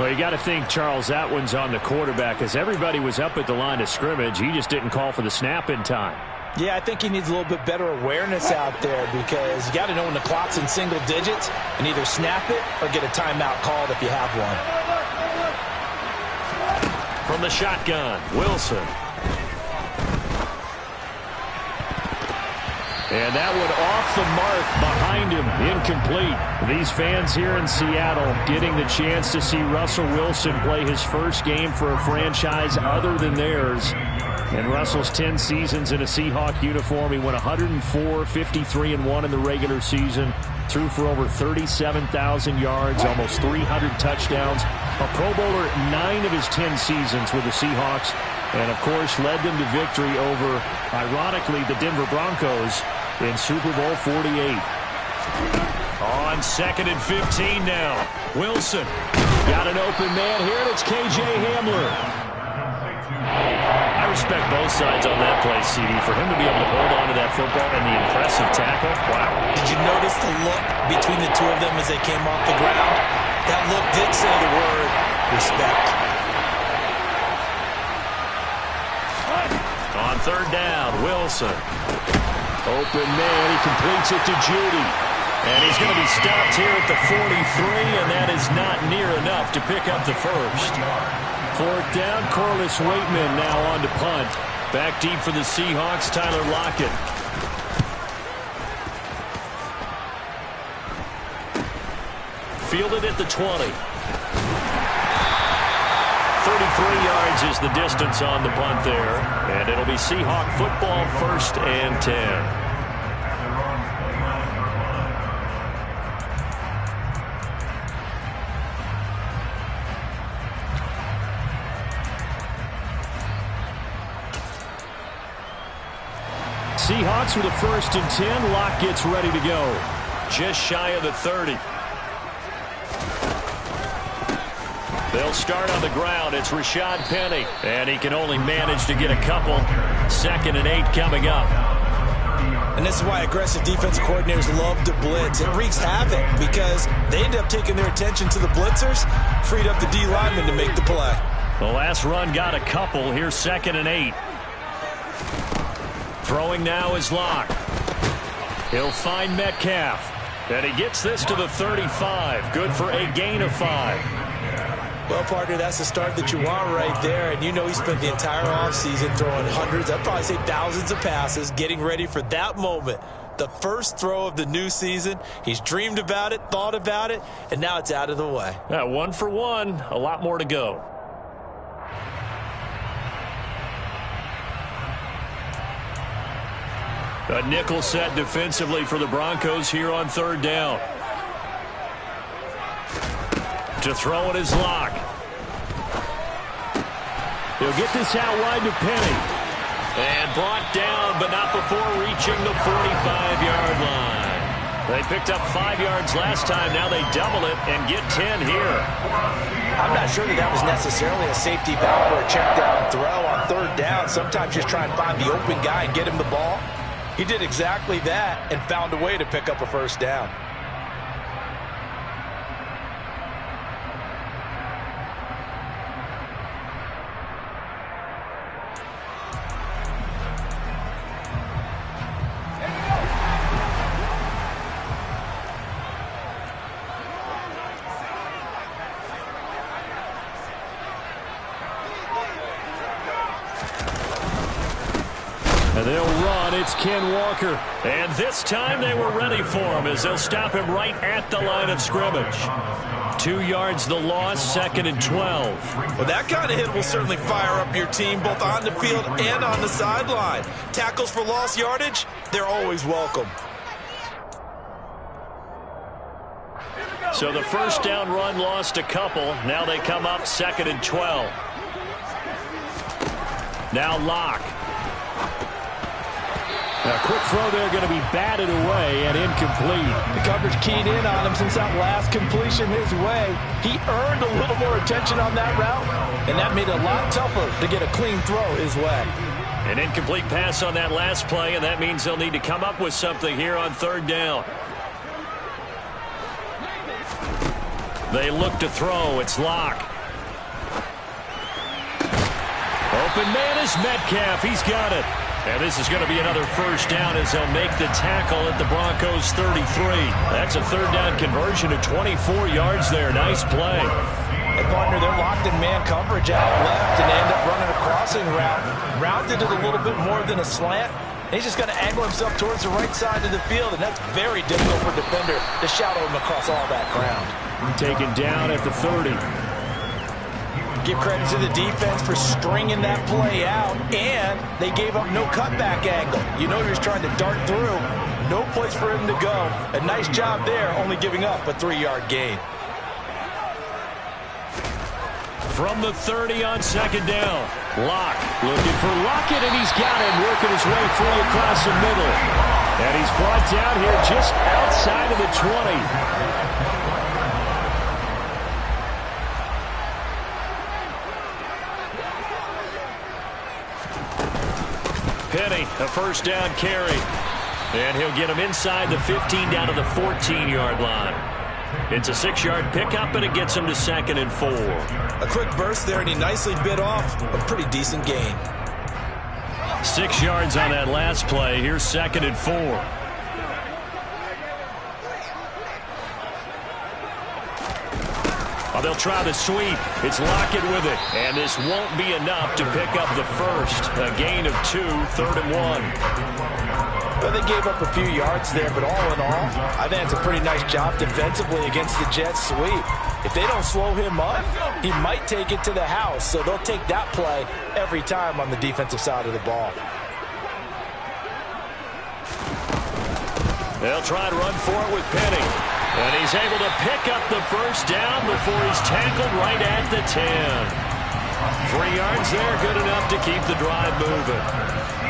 Well, you got to think, Charles, that one's on the quarterback, as everybody was up at the line of scrimmage. He just didn't call for the snap in time. Yeah, I think he needs a little bit better awareness out there, because you got to know when the clock's in single digits and either snap it or get a timeout called if you have one. From the shotgun, Wilson. And that one off the mark behind him, incomplete. These fans here in Seattle getting the chance to see Russell Wilson play his first game for a franchise other than theirs. In Russell's 10 seasons in a Seahawk uniform, he went 104, 53-1 in the regular season, threw for over 37,000 yards, almost 300 touchdowns. A Pro Bowler 9 of his 10 seasons with the Seahawks, and of course led them to victory over, ironically, the Denver Broncos in Super Bowl 48. On 2nd and 15 now. Wilson got an open man here, and it's K.J. Hamler. I respect both sides on that play, CD. For him to be able to hold on to that football and the impressive tackle, wow. Did you notice the look between the two of them as they came off the ground? That look did say the word respect. On 3rd down, Wilson. Open man, he completes it to Judy. And he's going to be stopped here at the 43, and that is not near enough to pick up the first. 4th down, Corliss Waitman now on to punt. Back deep for the Seahawks, Tyler Lockett. Fielded at the 20. 33 yards is the distance on the punt there. And it'll be Seahawk football, 1st and 10. Seahawks with a 1st and 10. Lock gets ready to go. Just shy of the 30. They'll start on the ground. It's Rashad Penny. And he can only manage to get a couple. 2nd and 8 coming up. And this is why aggressive defense coordinators love to blitz. It wreaks havoc because they end up taking their attention to the blitzers, freed up the D lineman to make the play. The last run got a couple. Here's 2nd and 8. Throwing now is Locke. He'll find Metcalf. And he gets this to the 35. Good for a gain of 5. Well, partner, that's the start that you want right there. And you know he spent the entire offseason throwing hundreds, I'd probably say thousands of passes, getting ready for that moment. The first throw of the new season. He's dreamed about it, thought about it, and now it's out of the way. 1 for 1. A lot more to go. A nickel set defensively for the Broncos here on 3rd down. To throw it is Locke. He'll get this out wide to Penny. And brought down, but not before reaching the 45-yard line. They picked up 5 yards last time. Now they double it and get 10 here. I'm not sure that was necessarily a safety valve or a check down throw on 3rd down. Sometimes just try and find the open guy and get him the ball. He did exactly that and found a way to pick up a 1st down. And they'll run. It's Ken Walker. And this time they were ready for him as they'll stop him right at the line of scrimmage. 2 yards the loss, 2nd and 12. Well, that kind of hit will certainly fire up your team both on the field and on the sideline. Tackles for lost yardage, they're always welcome. So the 1st down run lost a couple. Now they come up 2nd and 12. Now Locke. A quick throw there going to be batted away and incomplete. The coverage keyed in on him since that last completion his way. He earned a little more attention on that route, and that made it a lot tougher to get a clean throw his way. An incomplete pass on that last play, and that means they'll need to come up with something here on 3rd down. They look to throw. It's Locke. Open man is Metcalf. He's got it. And this is going to be another first down as they'll make the tackle at the Broncos 33. That's a third down conversion of 24 yards there. Nice play. And partner, they're locked in man coverage out left, and they end up running a crossing route. Rounded it a little bit more than a slant. He's just going to angle himself towards the right side of the field, and that's very difficult for a defender to shadow him across all that ground. Taken down at the 30. Give credit to the defense for stringing that play out, and they gave up no cutback angle. You know he was trying to dart through. No place for him to go. A nice job there, only giving up a 3-yard gain. From the 30 on second down. Locke looking for Lockett, and he's got him working his way free across the middle. And he's brought down here just outside of the 20. Penny, a first down carry. And he'll get him inside the 15 down to the 14-yard line. It's a 6-yard pickup, and it gets him to 2nd and 4. A quick burst there, and he nicely bit off a pretty decent gain. 6 yards on that last play. Here's 2nd and 4. They'll try the sweep. It's Lockett with it. And this won't be enough to pick up the first. A gain of 2, 3rd and 1. Well, they gave up a few yards there, but all in all, I think it's a pretty nice job defensively against the Jets sweep. If they don't slow him up, he might take it to the house. So they'll take that play every time on the defensive side of the ball. They'll try to run for it with Penny. And he's able to pick up the first down before he's tackled right at the 10. 3 yards there, good enough to keep the drive moving.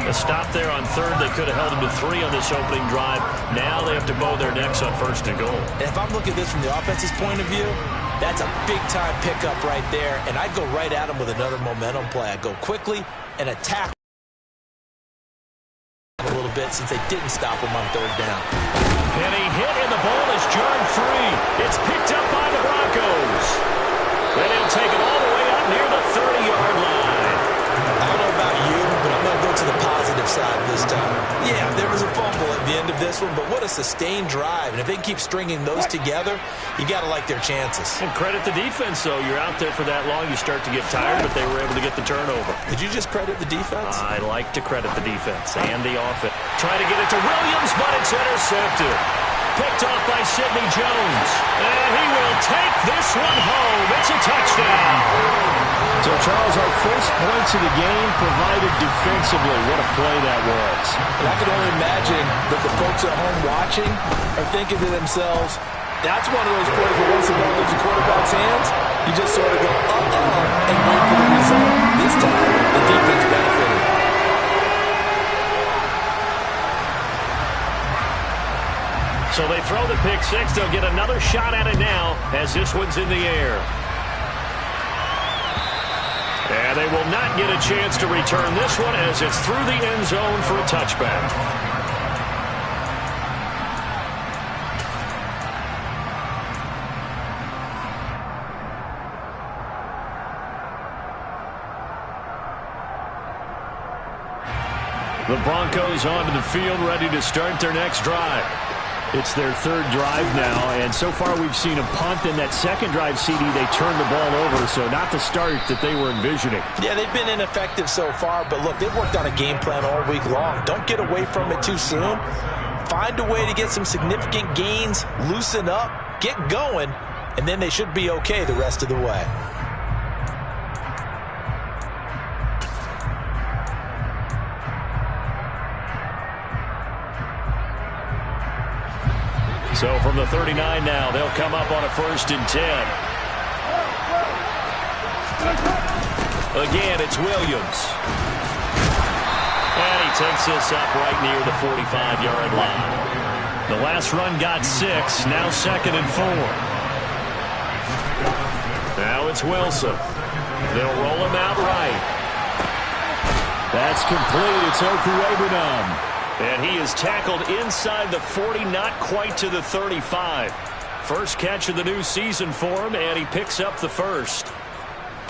A stop there on 3rd. They could have held him to 3 on this opening drive. Now they have to bow their necks on 1st and goal. And if I'm looking at this from the offense's point of view, that's a big-time pickup right there. And I'd go right at him with another momentum play. I'd go quickly and attack a little bit since they didn't stop him on 3rd down. Penny hit, and the ball is jarred free. It's picked up by the Broncos. And he'll take it all the way up near the 30-yard line. I don't know about you, but I'm going to go to the positive side this time. Yeah, there was a fumble at the end of this one, but what a sustained drive. And if they keep stringing those together, you got to like their chances. And credit the defense, though. You're out there for that long, you start to get tired, but they were able to get the turnover. Did you just credit the defense? I like to credit the defense and the offense. Trying to get it to Williams, but it's intercepted. Picked off by Sidney Jones. And he will take this one home. It's a touchdown. So, Charles, our first points of the game provided defensively. What a play that was. And I can only imagine that the folks at home watching are thinking to themselves, that's one of those plays where once the ball leaves the quarterback's hands, you just sort of go, and wait for the result. This time, the defense benefited. So they throw the pick six. They'll get another shot at it now as this one's in the air. And they will not get a chance to return this one as it's through the end zone for a touchback. The Broncos onto the field, ready to start their next drive. It's their 3rd drive now, and so far we've seen a punt. In that 2nd drive, CD, they turned the ball over, so not the start that they were envisioning. Yeah, they've been ineffective so far, but look, they've worked on a game plan all week long. Don't get away from it too soon. Find a way to get some significant gains, loosen up, get going, and then they should be okay the rest of the way. So from the 39 now, they'll come up on a 1st and 10. Again, it's Williams. And he takes this up right near the 45-yard line. The last run got 6, now 2nd and 4. Now it's Wilson. They'll roll him out right. That's complete. It's Okurebunom. And he is tackled inside the 40, not quite to the 35. First catch of the new season for him, and he picks up the first.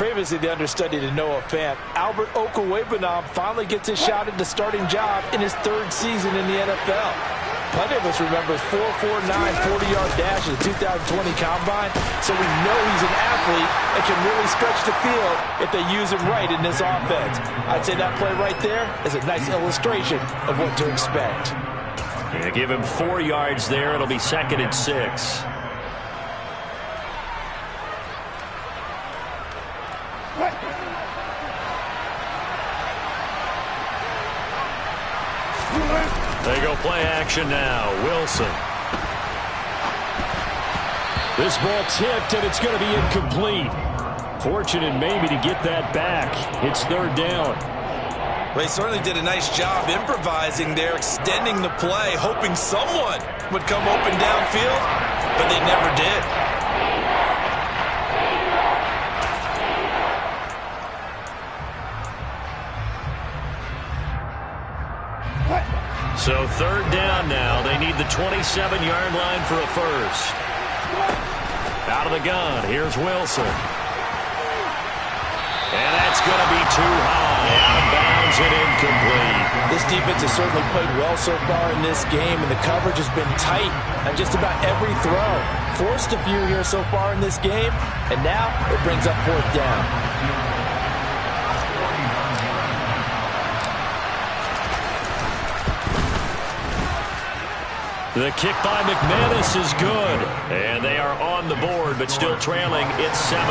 Previously the understudy to Noah Fant, Albert Okwuegbunam finally gets his shot at the starting job in his 3rd season in the NFL. Plenty of us remember his 4.49 40-yard dash in the 2020 Combine, so we know he's an athlete and can really stretch the field if they use him right in this offense. I'd say that play right there is a nice illustration of what to expect. Yeah, give him 4 yards there. It'll be 2nd and 6. They go play action now. Wilson. This ball tipped, and it's going to be incomplete. Fortunate maybe to get that back. It's 3rd down. They certainly did a nice job improvising there, extending the play, hoping someone would come open downfield, but they never did. So 3rd down now. They need the 27-yard line for a first. Out of the gun. Here's Wilson. And that's going to be too high. Out of bounds and incomplete. This defense has certainly played well so far in this game, and the coverage has been tight on just about every throw. Forced a few here so far in this game, and now it brings up 4th down. The kick by McManus is good. And they are on the board, but still trailing. It's 7-3.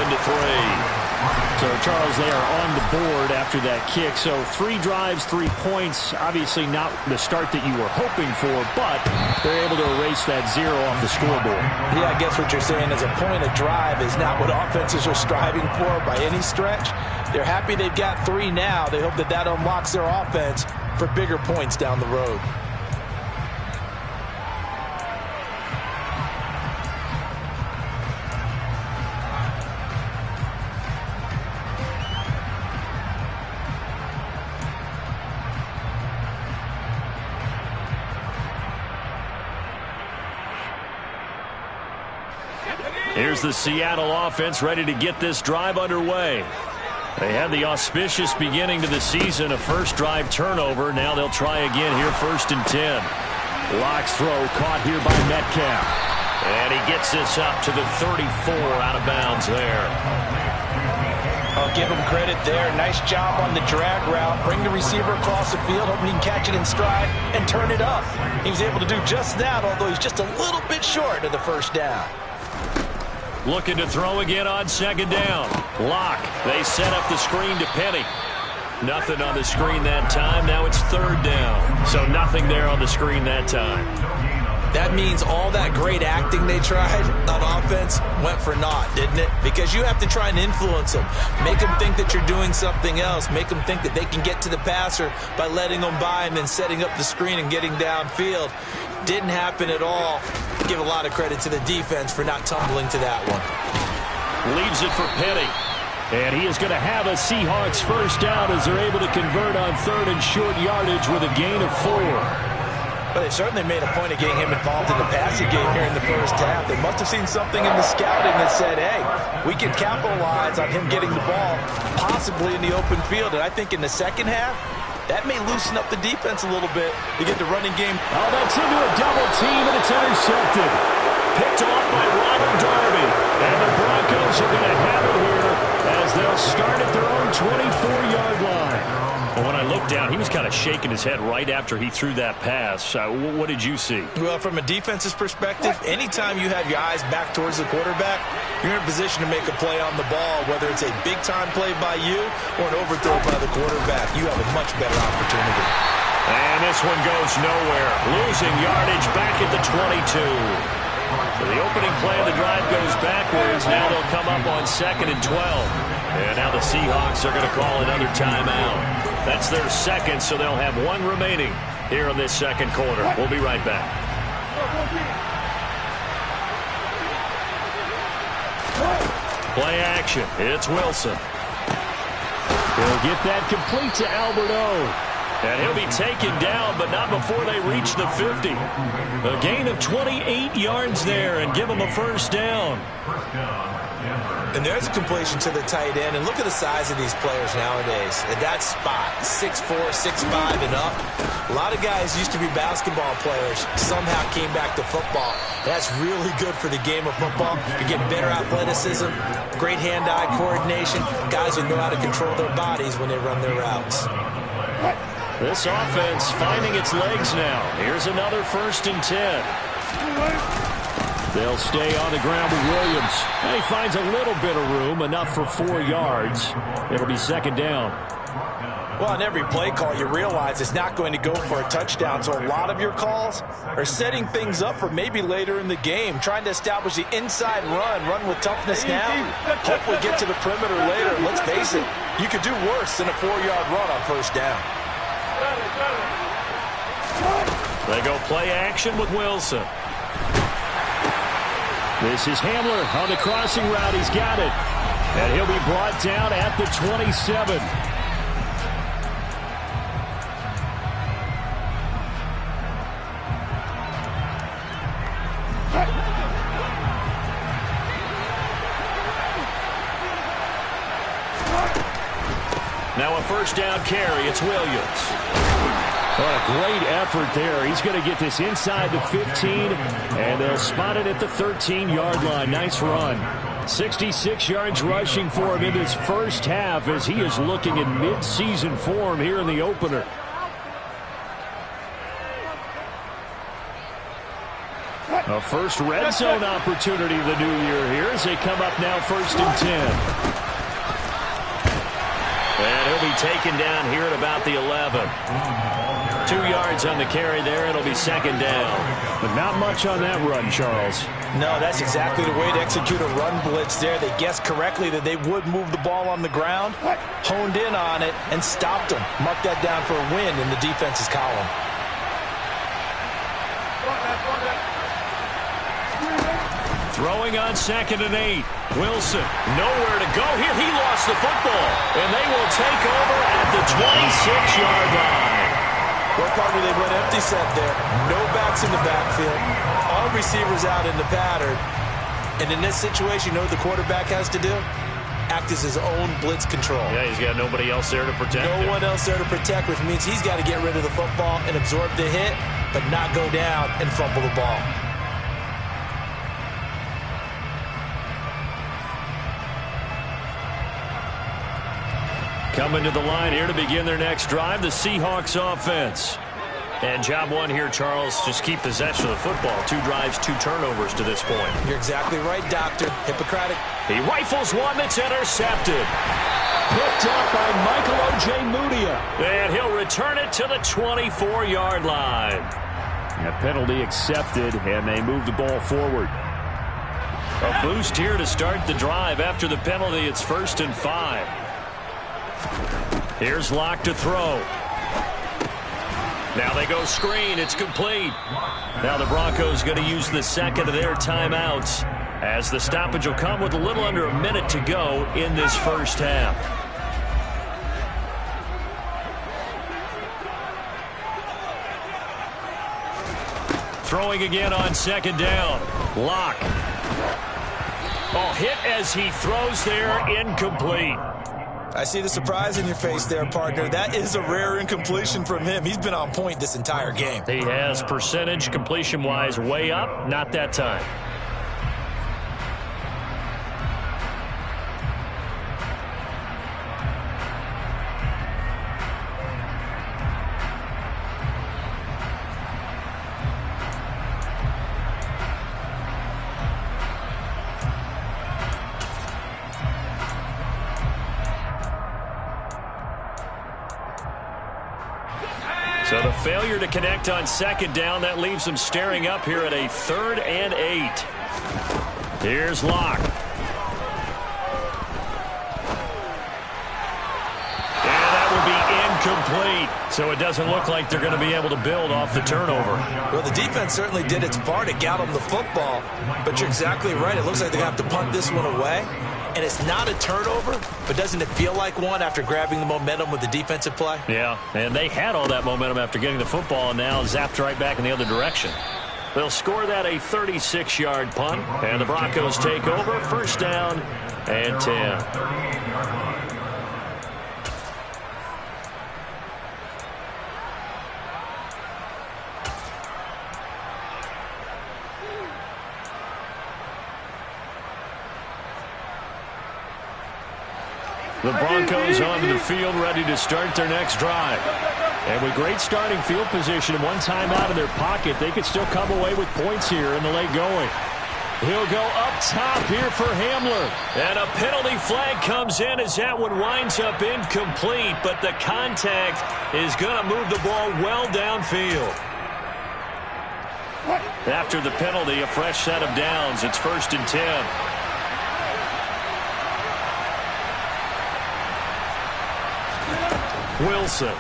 So, Charles, they are on the board after that kick. So 3 drives, 3 points. Obviously not the start that you were hoping for, but they're able to erase that 0 off the scoreboard. Yeah, I guess what you're saying is a point of drive is not what offenses are striving for by any stretch. They're happy they've got 3 now. They hope that unlocks their offense for bigger points down the road. Here's the Seattle offense ready to get this drive underway. They had the auspicious beginning to the season, a first drive turnover. Now they'll try again here, 1st and 10. Lock's throw caught here by Metcalf. And he gets this up to the 34, out of bounds there. I'll give him credit there. Nice job on the drag route. Bring the receiver across the field, hoping he can catch it in stride and turn it up. He was able to do just that, although he's just a little bit short of the 1st down. Looking to throw again on 2nd down. Lock. They set up the screen to Penny. Nothing on the screen that time. Now it's 3rd down. So nothing there on the screen that time. That means all that great acting they tried on offense went for naught, didn't it? Because you have to try and influence them. Make them think that you're doing something else. Make them think that they can get to the passer by letting them by and then setting up the screen and getting downfield. Didn't happen at all. Give a lot of credit to the defense for not tumbling to that one. Leaves it for Penny. And he is going to have a Seahawks 1st down as they're able to convert on 3rd and short yardage with a gain of 4. But they certainly made a point of getting him involved in the passing game here in the 1st half. They must have seen something in the scouting that said, hey, we can capitalize on him getting the ball, possibly in the open field. And I think in the 2nd half, that may loosen up the defense a little bit to get the running game. Oh, that's into a double team, and it's intercepted. Picked off by Ronald Darby. And the Broncos are going to have it here as they'll start at their own 24-yard line. And when I looked down, he was kind of shaking his head right after he threw that pass. What did you see? Well, from a defense's perspective, anytime you have your eyes back towards the quarterback, you're in a position to make a play on the ball, whether it's a big-time play by you or an overthrow by the quarterback. You have a much better opportunity. And this one goes nowhere. Losing yardage back at the 22. So the opening play of the drive goes backwards. Now they'll come up on 2nd and 12. And now the Seahawks are going to call another timeout. That's their 2nd, so they'll have 1 remaining here in this 2nd quarter. We'll be right back. Play action. It's Wilson. He'll get that complete to Albert O. And he'll be taken down, but not before they reach the 50. A gain of 28 yards there and give them a first down. And there's a completion to the tight end. And look at the size of these players nowadays. At that spot, 6'4", 6'5", and up. A lot of guys used to be basketball players, somehow came back to football. That's really good for the game of football. You get better athleticism, great hand-eye coordination, guys who know how to control their bodies when they run their routes. This offense finding its legs now. Here's another 1st and 10. They'll stay on the ground with Williams. And he finds a little bit of room, enough for 4 yards. It'll be 2nd down. Well, on every play call, you realize it's not going to go for a touchdown. So a lot of your calls are setting things up for maybe later in the game, trying to establish the inside run with toughness now, hopefully get to the perimeter later. And let's face it, you could do worse than a 4-yard run on 1st down. They go play action with Wilson. This is Hamler on the crossing route. He's got it. And he'll be brought down at the 27. Now a 1st down carry. It's Williams. What a great effort there. He's going to get this inside the 15, and they'll spot it at the 13-yard line. Nice run. 66 yards rushing for him in this first half as he is looking in mid-season form here in the opener. A first red zone opportunity of the new year here as they come up now 1st and 10. And he'll be taken down here at about the 11. 2 yards on the carry there. It'll be 2nd down. But not much on that run, Charles. No, that's exactly the way to execute a run blitz there. They guessed correctly that they would move the ball on the ground, honed in on it, and stopped them. Mark that down for a win in the defense's column. Throwing on 2nd and 8. Wilson, nowhere to go here. He lost the football, and they will take over at the 26-yard line. Well, partner, they went empty set there. No backs in the backfield. All receivers out in the pattern. And in this situation, you know what the quarterback has to do? Act as his own blitz control. Yeah, he's got nobody else there to protect him. No one else there to protect, which means he's got to get rid of the football and absorb the hit, but not go down and fumble the ball. Coming to the line here to begin their next drive, the Seahawks offense. And job one here, Charles, just keep possession of the football. 2 drives, 2 turnovers to this point. You're exactly right, Doctor. Hippocratic. He rifles one that's intercepted. Picked up by Michael O.J. Mudia. And he'll return it to the 24-yard line. A penalty accepted, and they move the ball forward. A boost here to start the drive. After the penalty, it's 1st and 5. Here's Locke to throw. Now they go screen. It's complete. Now the Broncos going to use the 2nd of their timeouts as the stoppage will come with a little under a minute to go in this first half. Throwing again on 2nd down. Locke. Oh, hit as he throws there, incomplete. I see the surprise in your face there, partner. That is a rare incompletion from him. He's been on point this entire game. He has percentage completion-wise way up, not that time. So the failure to connect on 2nd down, that leaves them staring up here at a 3rd and 8. Here's Locke. And that will be incomplete. So it doesn't look like they're going to be able to build off the turnover. Well, the defense certainly did its part to get them the football. But you're exactly right. It looks like they're going to have to punt this one away. And it's not a turnover, but doesn't it feel like one after grabbing the momentum with the defensive play? Yeah, and they had all that momentum after getting the football, and now zapped right back in the other direction. They'll score that a 36-yard punt, and the Broncos take over. First down and 10. The Broncos onto the field, ready to start their next drive. And with great starting field position and one timeout in their pocket, they could still come away with points here in the late going. He'll go up top here for Hamler. And a penalty flag comes in as that one winds up incomplete, but the contact is going to move the ball well downfield. After the penalty, a fresh set of downs. It's 1st and 10. Wilson.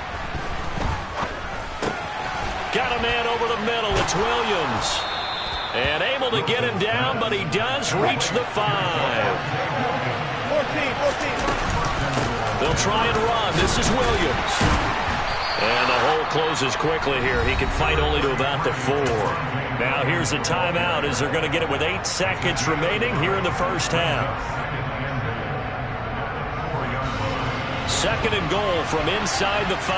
Got a man over the middle. It's Williams. And able to get him down, but he does reach the 5. 14. They'll try and run. This is Williams. And the hole closes quickly here. He can fight only to about the 4. Now here's a timeout as they're going to get it with 8 seconds remaining here in the first half. 2nd and goal from inside the 5.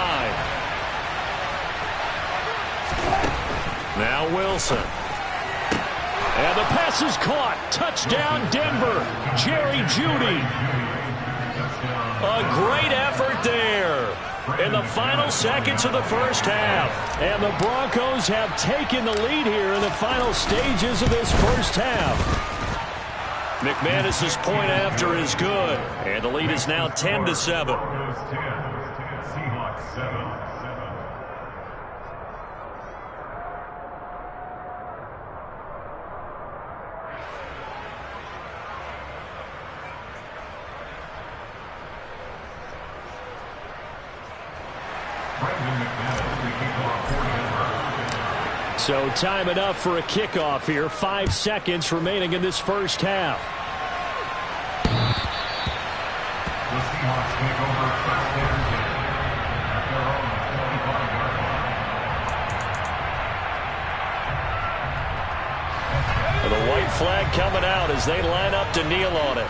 Now Wilson. And the pass is caught. Touchdown, Denver. Jerry Jeudy. A great effort there in the final seconds of the first half. And the Broncos have taken the lead here in the final stages of this first half. McManus's point after is good, and the lead is now 10-7. Seahawks 7. So time enough for a kickoff here. 5 seconds remaining in this first half. The Seahawks take over first and 10 at their own 25-yard line. The white flag coming out as they line up to kneel on it.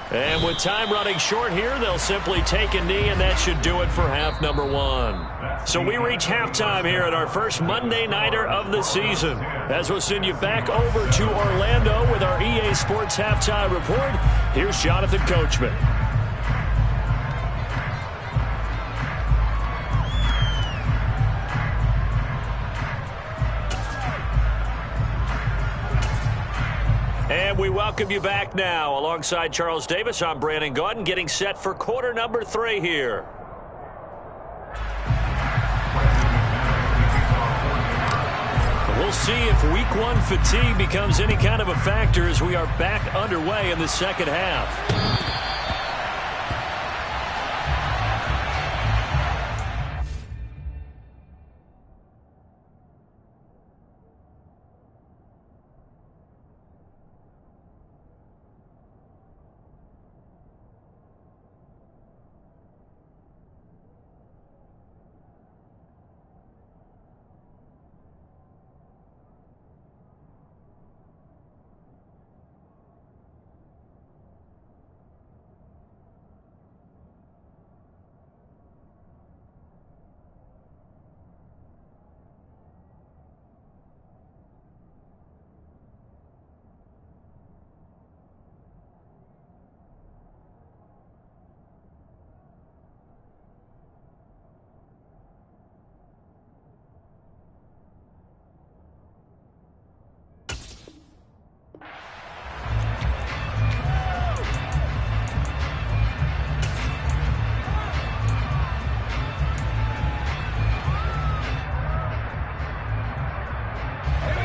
And with time running short here, they'll simply take a knee, and that should do it for half number 1. So we reach halftime here at our first Monday Nighter of the season. As we'll send you back over to Orlando with our EA Sports Halftime Report, here's Jonathan Coachman. And we welcome you back now. Alongside Charles Davis, I'm Brandon Gaudin, getting set for quarter number 3 here. We'll see if week 1 fatigue becomes any kind of a factor as we are back underway in the second half.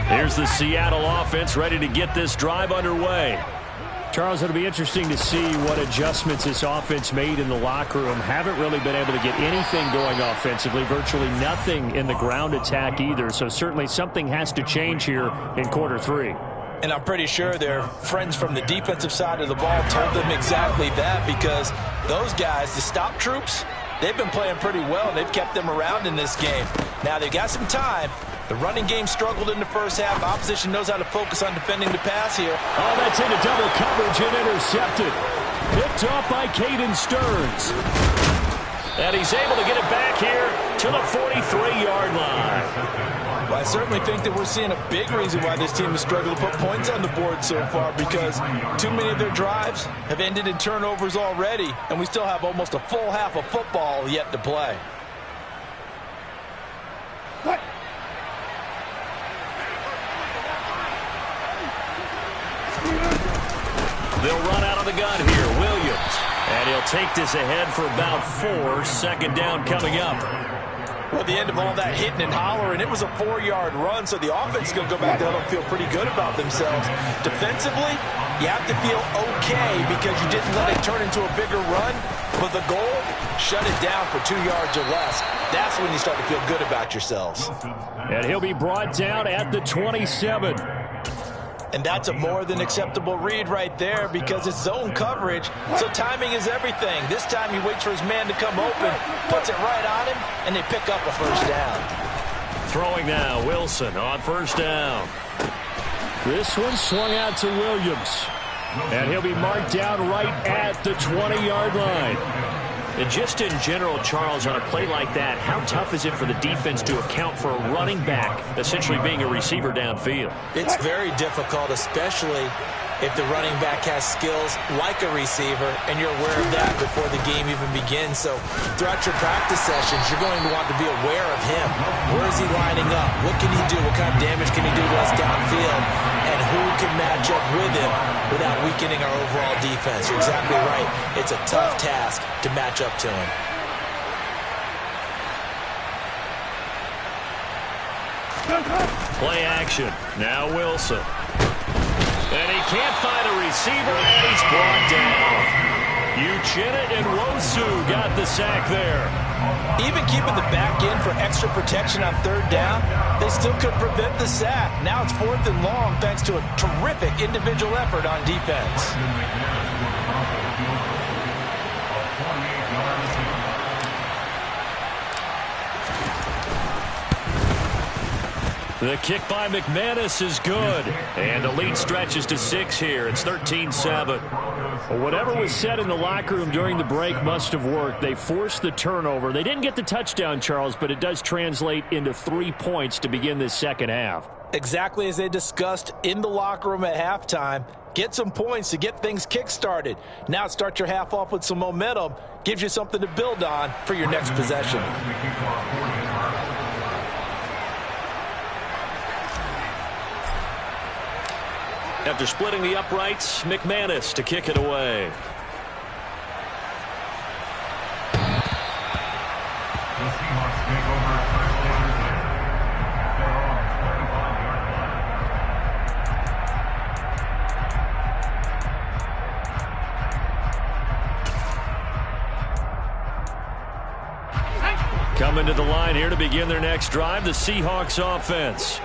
Here's the Seattle offense ready to get this drive underway. Charles, it'll be interesting to see what adjustments this offense made in the locker room. Haven't really been able to get anything going offensively, virtually nothing in the ground attack either. So certainly something has to change here in quarter 3. And I'm pretty sure their friends from the defensive side of the ball told them exactly that, because those guys, the stop troops, they've been playing pretty well, and they've kept them around in this game. Now, they've got some time. The running game struggled in the first half. Opposition knows how to focus on defending the pass here. Oh, that's into double coverage and intercepted. Picked off by Caden Stearns. And he's able to get it back here to the 43-yard line. Well, I certainly think that we're seeing a big reason why this team has struggled to put points on the board so far, because too many of their drives have ended in turnovers already, and we still have almost a full half of football yet to play. They'll run out of the gun here. Williams. And he'll take this ahead for about 4. Second down coming up. Well, the end of all that hitting and hollering, it was a 4-yard run, so the offense is going to go back there and feel pretty good about themselves. Defensively, you have to feel okay because you didn't let it turn into a bigger run, but the goal, shut it down for 2 yards or less. That's when you start to feel good about yourselves. And he'll be brought down at the 27. And that's a more than acceptable read right there, because it's zone coverage, so timing is everything. This time he waits for his man to come open, puts it right on him, and they pick up a first down. Throwing now, Wilson on first down. This one swung out to Williams. And he'll be marked down right at the 20-yard line. And just in general, Charles, on a play like that, how tough is it for the defense to account for a running back essentially being a receiver downfield? It's very difficult, especially if the running back has skills like a receiver, and you're aware of that before the game even begins. So throughout your practice sessions, you're going to want to be aware of him. Where is he lining up? What can he do? What kind of damage can he do to us downfield? And who can match up with him without weakening our overall defense? You're exactly right. It's a tough task to match up to him. Play action. Now Wilson. And he can't find a receiver, and he's brought down. Uchenna and Wosu got the sack there. Even keeping the back in for extra protection on third down, they still couldn't prevent the sack. Now it's 4th and long thanks to a terrific individual effort on defense. The kick by McManus is good. And the lead stretches to 6 here. It's 13-7. Well, whatever was said in the locker room during the break must have worked. They forced the turnover. They didn't get the touchdown, Charles, but it does translate into 3 points to begin this second half. Exactly as they discussed in the locker room at halftime. Get some points to get things kick-started. Now start your half off with some momentum. Gives you something to build on for your next possession. After splitting the uprights, McManus to kick it away. The Seahawks take over touchdown. They're on 35-yard line. Coming to the line here to begin their next drive, the Seahawks offense.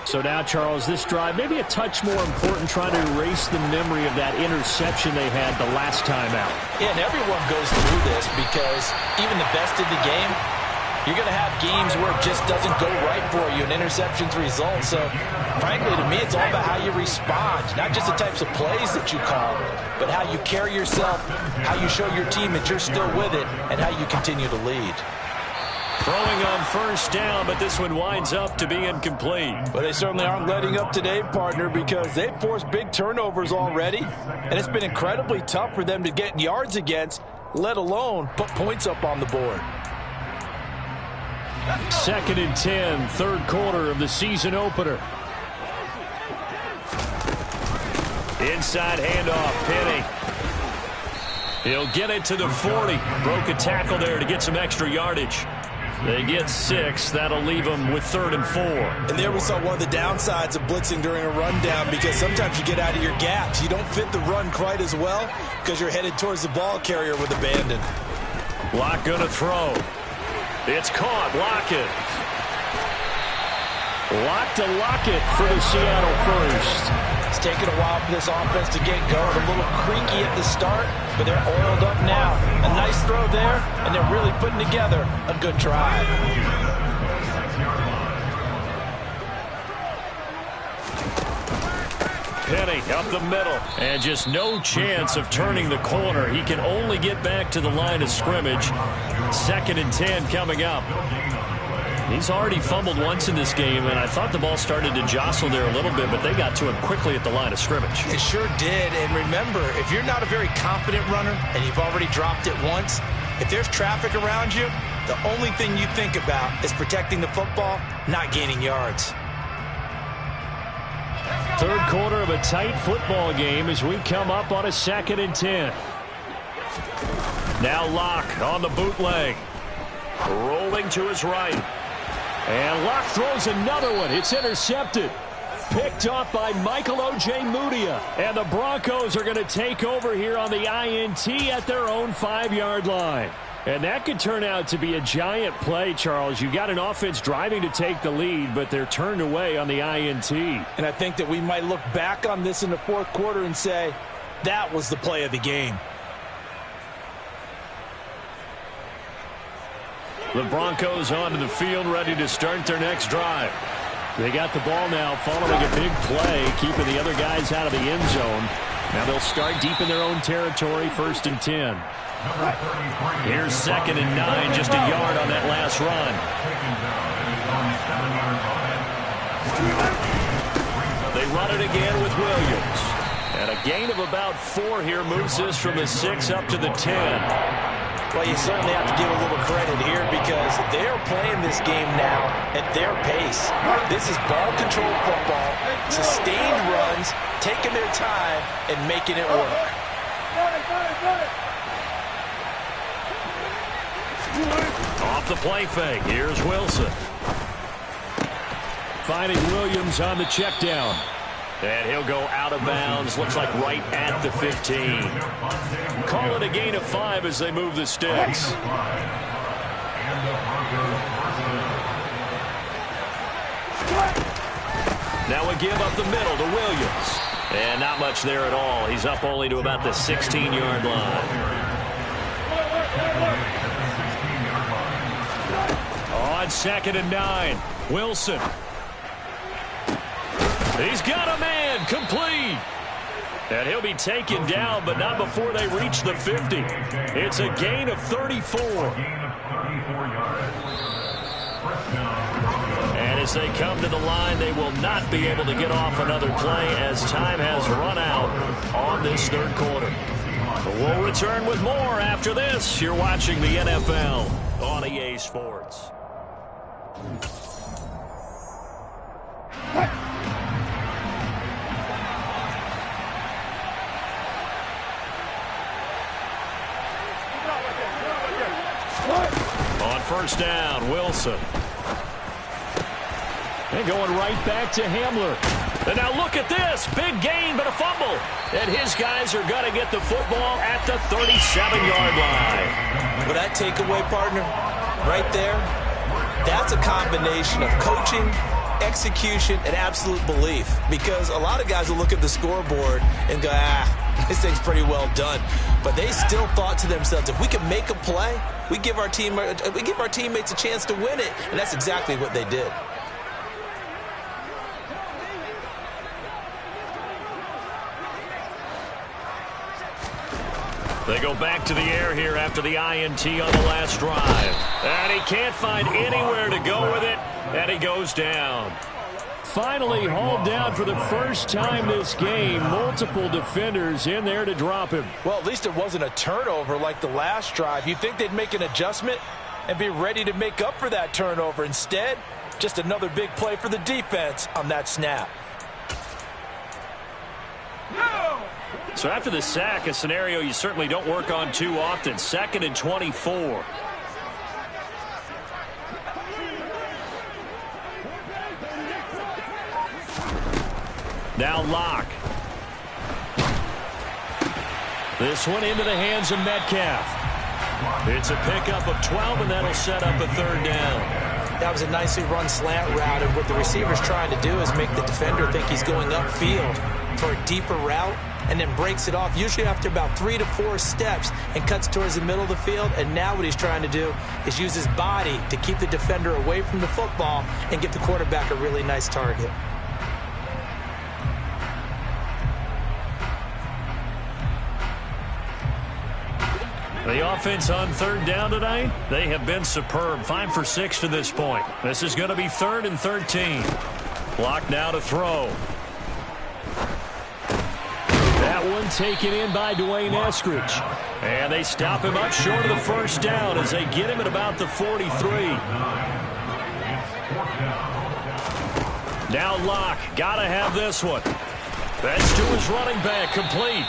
So now, Charles, this drive maybe a touch more important, trying to erase the memory of that interception they had the last time out. Yeah, and everyone goes through this, because even the best in the game, you're going to have games where it just doesn't go right for you, and interceptions result. So, frankly, to me, it's all about how you respond, not just the types of plays that you call, but how you carry yourself, how you show your team that you're still with it, and how you continue to lead. Throwing on first down, but this one winds up to be incomplete. But they certainly aren't letting up today, partner, because they've forced big turnovers already, and it's been incredibly tough for them to get yards against, let alone put points up on the board. 2nd and 10, third quarter of the season opener. Inside handoff, Penny. He'll get it to the 40. Broke a tackle there to get some extra yardage. They get 6. That'll leave them with 3rd and 4. And there we saw one of the downsides of blitzing during a rundown, because sometimes you get out of your gaps. You don't fit the run quite as well because you're headed towards the ball carrier with abandon. Block gonna throw. It's caught. Lockett. Lock to lock it for the Seattle first. It's taken a while for this offense to get going. A little creaky at the start, but they're oiled up now. A nice throw there, and they're really putting together a good drive. Penny up the middle, and just no chance of turning the corner. He can only get back to the line of scrimmage. 2nd and 10 coming up. He's already fumbled once in this game, and I thought the ball started to jostle there a little bit, but they got to him quickly at the line of scrimmage. It sure did, and remember, if you're not a very confident runner and you've already dropped it once, if there's traffic around you, the only thing you think about is protecting the football, not gaining yards. 3rd quarter of a tight football game as we come up on a 2nd and 10. Now Locke on the bootleg. Rolling to his right. And Locke throws another one. It's intercepted. Picked off by Michael O.J. Mudia. And the Broncos are going to take over here on the INT at their own 5-yard line. And that could turn out to be a giant play, Charles. You got an offense driving to take the lead, but they're turned away on the INT. And I think that we might look back on this in the 4th quarter and say, that was the play of the game. The Broncos onto the field, ready to start their next drive. They got the ball now following a big play, keeping the other guys out of the end zone. Now they'll start deep in their own territory, 1st and 10. Here's 2nd and 9, just a yard on that last run. They run it again with Williams. And a gain of about 4 here moves this from the 6 up to the 10. Well, you certainly have to give a little credit here because they're playing this game now at their pace. This is ball control football, sustained runs, taking their time and making it work. Off the play fake, here's Wilson. Finding Williams on the check down. And he'll go out of bounds, looks like right at the 15. Call it a gain of 5 as they move the sticks. Now we give up the middle to Williams. And not much there at all. He's up only to about the 16-yard line. On 2nd and 9, Wilson. He's got a man, complete. And he'll be taken down, but not before they reach the 50. It's a gain of 34. And as they come to the line, they will not be able to get off another play as time has run out on this 3rd quarter. We'll return with more after this. You're watching the NFL on EA Sports. On 1st down, Wilson. And going right back to Hamler. And now look at this. Big gain, but a fumble. And his guys are going to get the football at the 37-yard line. Well, that takeaway, partner, right there, that's a combination of coaching, execution, and absolute belief. Because a lot of guys will look at the scoreboard and go, this thing's pretty well done. But they still thought to themselves, if we can make a play, we give our teammates a chance to win it. And that's exactly what they did. They go back to the air here after the INT on the last drive. And he can't find anywhere to go with it, and he goes down. Finally hauled down for the first time this game. Multiple defenders in there to drop him. Well, at least it wasn't a turnover like the last drive. You'd think they'd make an adjustment and be ready to make up for that turnover. Instead, just another big play for the defense on that snap. So after the sack, a scenario you certainly don't work on too often. 2nd and 24. Now Locke. This one into the hands of Metcalf. It's a pickup of 12, and that'll set up a 3rd down. That was a nicely run slant route, and what the receiver's trying to do is make the defender think he's going upfield for a deeper route, and then breaks it off, usually after about 3 to 4 steps, and cuts towards the middle of the field. And now what he's trying to do is use his body to keep the defender away from the football and give the quarterback a really nice target. The offense on 3rd down tonight, they have been superb. 5 for 6 to this point. This is going to be 3rd and 13. Block now to throw. That one taken in by Dwayne Eskridge. And they stop him up short of the first down as they get him at about the 43. Now Locke, gotta have this one. That's to his running back, complete.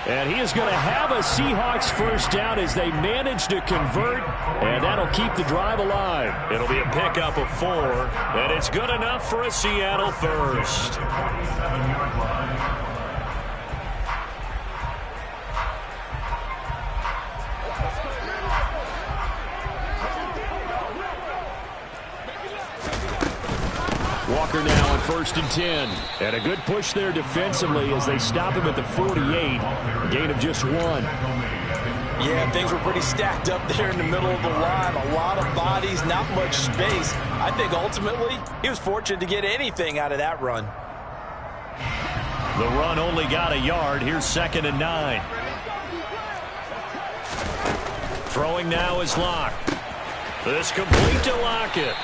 And he is going to have a Seahawks first down as they manage to convert, and that'll keep the drive alive. It'll be a pickup of 4, and it's good enough for a Seattle first. Walker now on 1st and 10. And a good push there defensively as they stop him at the 48. A gain of just 1. Yeah, things were pretty stacked up there in the middle of the line. A lot of bodies, not much space. I think ultimately he was fortunate to get anything out of that run. The run only got a yard. Here's 2nd and 9. Throwing now is Locke. This complete to Lockett.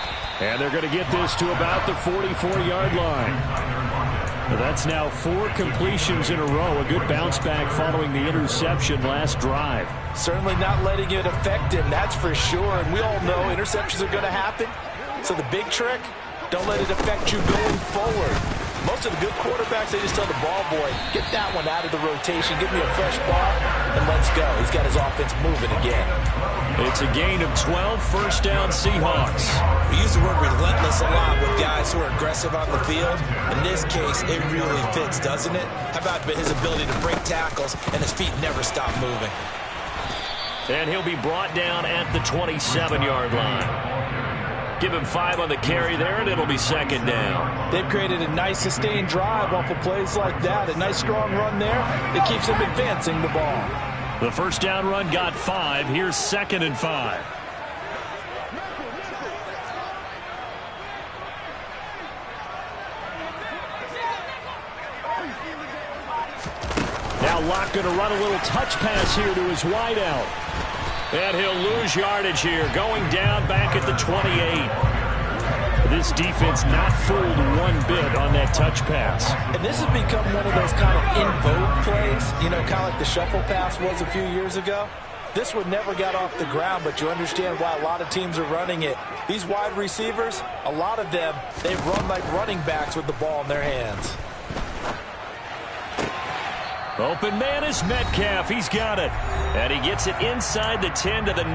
And they're going to get this to about the 44-yard line. That's now 4 completions in a row. A good bounce back following the interception last drive. Certainly not letting it affect him, that's for sure. And we all know interceptions are going to happen. So the big trick, don't let it affect you going forward. Most of the good quarterbacks, they just tell the ball boy, get that one out of the rotation, give me a fresh ball, and let's go. He's got his offense moving again. It's a gain of 12, first down Seahawks. We use the word relentless a lot with guys who are aggressive on the field. In this case, it really fits, doesn't it? How about his ability to break tackles and his feet never stop moving? And he'll be brought down at the 27-yard line. Give him 5 on the carry there, and it'll be 2nd down. They've created a nice sustained drive off of plays like that. A nice strong run there that keeps them advancing the ball. The first down run got 5. Here's 2nd and 5. Now Locke going to run a little touch pass here to his wideout. And he'll lose yardage here, going down back at the 28. This defense not fooled one bit on that touch pass. And this has become one of those kind of in vogue plays, you know, kind of like the shuffle pass was a few years ago. This one never got off the ground, but you understand why a lot of teams are running it. These wide receivers, a lot of them, they run like running backs with the ball in their hands. Open man is Metcalf. He's got it. And he gets it inside the 10 to the 9.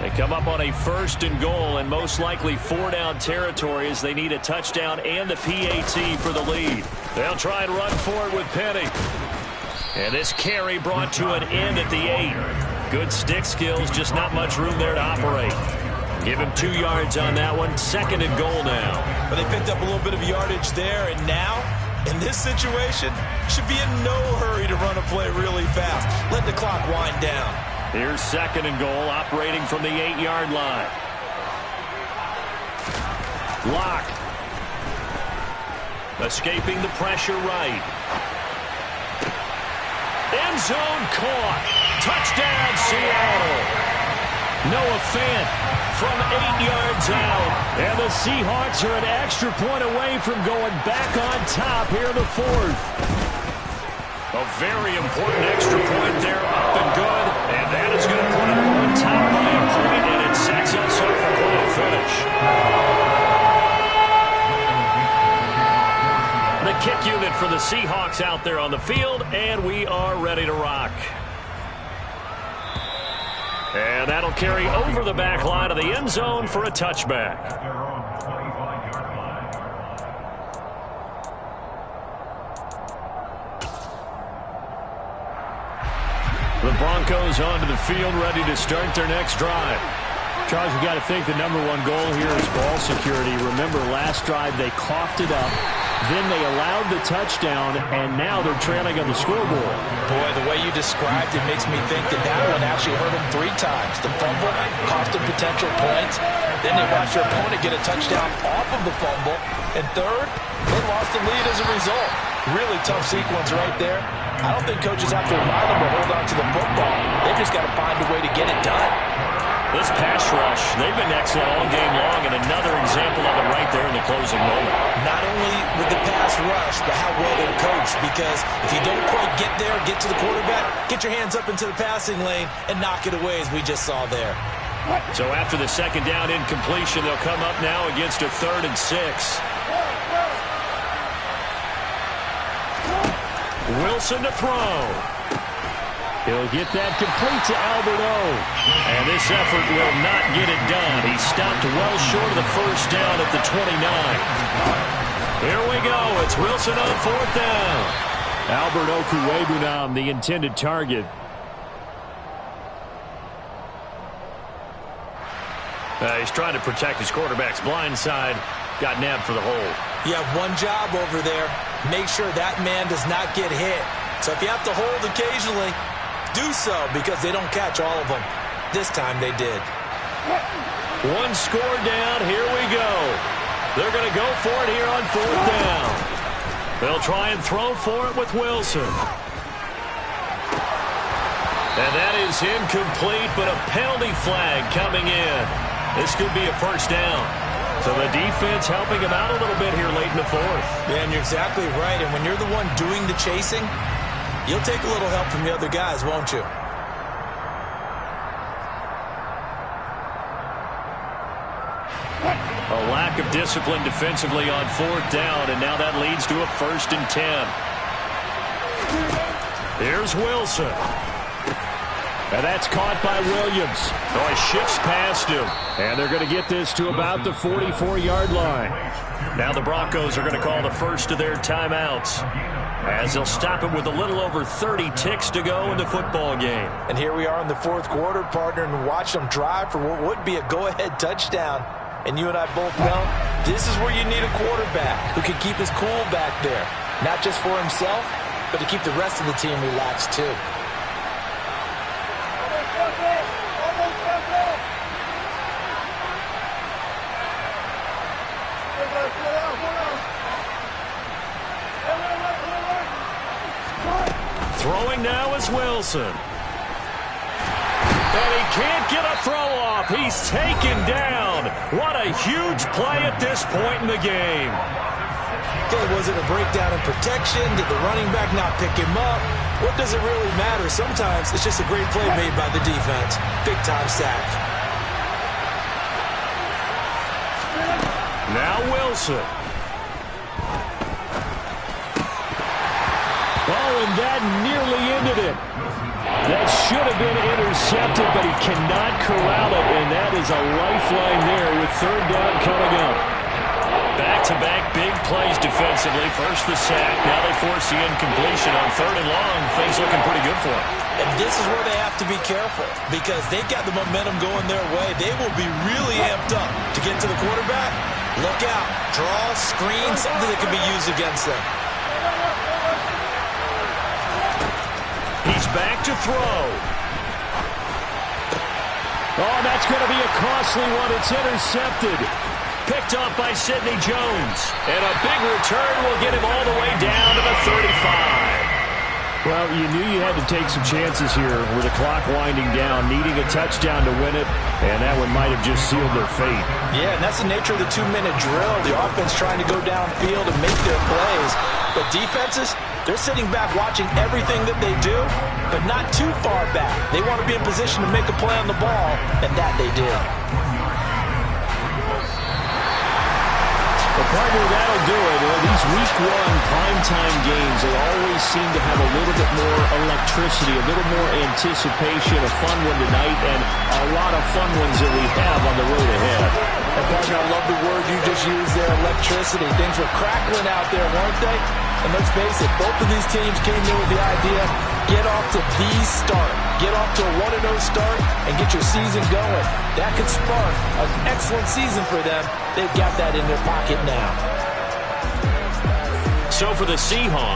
They come up on a 1st and goal and most likely 4-down territory as they need a touchdown and the PAT for the lead. They'll try and run for it with Penny. And this carry brought to an end at the 8. Good stick skills, just not much room there to operate. Give him 2 yards on that one. 2nd and goal now. But they picked up a little bit of yardage there, and now, in this situation, should be in no hurry to run a play really fast. Let the clock wind down. Here's 2nd and goal, operating from the 8-yard line. Locke. Escaping the pressure right. End zone caught. Touchdown, Seattle. Noah Fant from 8 yards out. And the Seahawks are an extra point away from going back on top here in the 4th. A very important extra point there, up and good. And that is going to put them on top by a point, and it sets us up for quite a finish. The kick unit for the Seahawks out there on the field, and we are ready to rock. And that'll carry over the back line of the end zone for a touchback. The Broncos onto the field, ready to start their next drive. Charles, you got to think the number one goal here is ball security. Remember, last drive they coughed it up, then they allowed the touchdown, and now they're trailing on the scoreboard. Boy, the way you described it makes me think that one actually hurt them 3 times. The fumble cost them potential points. Then they watched their opponent get a touchdown off of the fumble. And third, they lost the lead as a result. Really tough sequence right there. I don't think coaches have to remind them to hold on to the football. They've just got to find a way to get it done. This pass rush, they've been excellent all game long, and another example of it right there in the closing moment. Not only with the pass rush, but how well they're coached. Because if you don't quite get there, get to the quarterback, get your hands up into the passing lane and knock it away, as we just saw there. So after the second down incompletion, they'll come up now against a 3rd and 6. Wilson to throw. He'll get that complete to Albert O. And this effort will not get it done. He stopped well short of the first down at the 29. Here we go. It's Wilson on 4th down. Albert Okwuegbunam, the intended target. He's trying to protect his quarterback's blind side. Got nabbed for the hold. You have one job over there. Make sure that man does not get hit. So if you have to hold occasionally, do so, because they don't catch all of them. This time they did. One score down. Here we go. They're going to go for it here on 4th down. They'll try and throw for it with Wilson. And that is incomplete, but a penalty flag coming in. This could be a first down. So the defense helping him out a little bit here late in the 4th. Yeah, and you're exactly right. And when you're the one doing the chasing, you'll take a little help from the other guys, won't you? A lack of discipline defensively on 4th down, and now that leads to a 1st and 10. Here's Wilson. And that's caught by Williams. Oh, he shifts past him. And they're going to get this to about the 44-yard line. Now the Broncos are going to call the first of their timeouts, as they'll stop it with a little over 30 ticks to go in the football game. And here we are in the 4th quarter, partner, and watch them drive for what would be a go-ahead touchdown. And you and I both know this is where you need a quarterback who can keep his cool back there. Not just for himself, but to keep the rest of the team relaxed too. Throwing now is Wilson. And he can't get a throw off. He's taken down. What a huge play at this point in the game. Okay, was it a breakdown in protection? Did the running back not pick him up? What does it really matter? Sometimes it's just a great play made by the defense. Big-time sack. Now Wilson. Oh, and that nearly ended it. That should have been intercepted, but he cannot corral it, and that is a lifeline there with 3rd down coming up. Back-to-back big plays defensively. First the sack, now they force the incompletion on 3rd and long. Things looking pretty good for them. And this is where they have to be careful, because they've got the momentum going their way. They will be really amped up to get to the quarterback. Look out. Draw, screen, something that can be used against them. He's back to throw. Oh, that's going to be a costly one. It's intercepted. Picked off by Sidney Jones. And a big return will get him all the way down to the 35. Well, you knew you had to take some chances here with the clock winding down, needing a touchdown to win it, and that one might have just sealed their fate. Yeah, and that's the nature of the 2-minute drill. The offense trying to go downfield and make their plays. But defenses, they're sitting back watching everything that they do, but not too far back. They want to be in position to make a play on the ball, and that they did. Well, partner, that'll do it. These Week 1 primetime games, they always seem to have a little bit more electricity, a little more anticipation, a fun one tonight, and a lot of fun ones that we have on the road ahead. And, partner, I love the word you just used there, electricity. Things were crackling out there, weren't they? And let's face it, both of these teams came in with the idea get off to the start. Get off to a 1-0 start and get your season going. That could spark an excellent season for them. They've got that in their pocket now. So for the Seahawks,